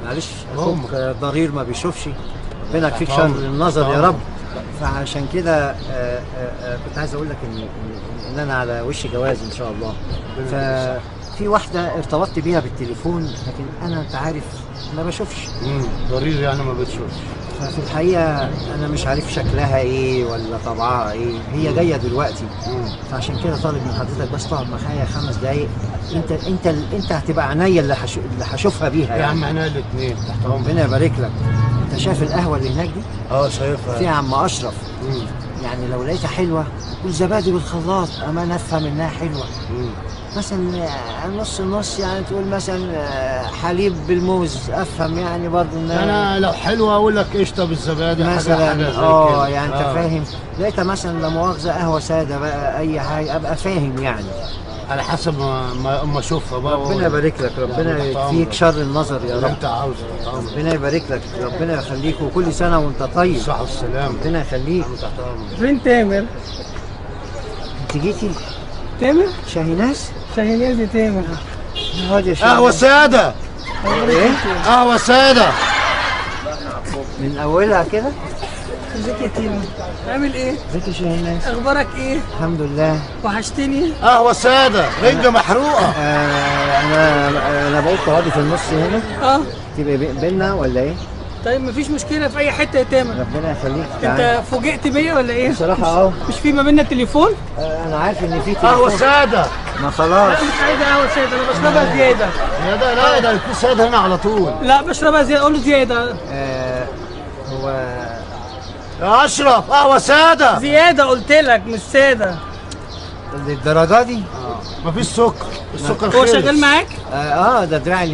معلش اخوك ضرير ما بيشوفش، ربنا يكفيك شر النظر يا رب. فعشان كده كنت عايز اقول لك ان انا على وش جواز ان شاء الله. ففي واحده ارتبطت بيها بالتليفون، لكن انا انت عارف ما بشوفش. ضرير يعني ما بتشوفش. ففي الحقيقه انا مش عارف شكلها ايه ولا طبعها ايه، هي جايه دلوقتي. فعشان كده طالب من حضرتك بس تقعد معايا 5 دقايق. انت هتبقى عينيا اللي هشوفها بيها يا عم عينيا الاثنين تحت امرك. ربنا يبارك لك. انت شايف القهوه اللي هناك دي؟ شايفها. فيها عم اشرف. يعني لو لقيتها حلوه قول زبادي بالخلاط، اما انا افهم انها حلوه. مثلا نص نص، يعني تقول مثلا حليب بالموز، افهم يعني برضه انها انا لو حلوه اقول لك قشطه بالزبادي مثلا. حاجه زي كده. يعني انت فاهم. لقيتها مثلا لا مؤاخذه قهوه ساده بقى، اي حاجه ابقى فاهم يعني. على حسب ما اشوفها بقى. ربنا يبارك لك، ربنا يكفيك شر النظر يا رب. انت عاوزه ربنا يبارك لك، ربنا يخليك، وكل سنه وانت طيب. الصحه والسلامه. ربنا يخليك. فين تامر؟ انت جيتي؟ تامر؟ شاهيناز؟ شاهيناز دي تامر. هادي يا قهوه ساده. ايه؟ قهوه ساده من اولها كده. ازيك يا تيمو؟ عامل ايه؟ ازيك يا شاهيناز؟ اخبارك ايه؟ الحمد لله. وحشتني. قهوه ساده رنجه محروقه. انا بقيت تقعدي في النص هنا. تبقى بينا ولا ايه؟ طيب مفيش مشكله في اي حته يا تامر. ربنا يخليك. انت فوجئت بيا ولا ايه؟ بصراحه مش في ما بيننا تليفون؟ انا عارف ان في قهوه ساده. ما خلاص. لا مش عايزه قهوه ساده، انا بشربها زياده. يا ده لا ده في ساده هنا على طول. لا بشربها زياده، قول له زياده. هو يا اشرف قهوه ساده. زياده قلت لك مش ساده. للدرجه دي؟ مفيش سكر، السكر هو خلص. شغال معاك؟ ده دراعي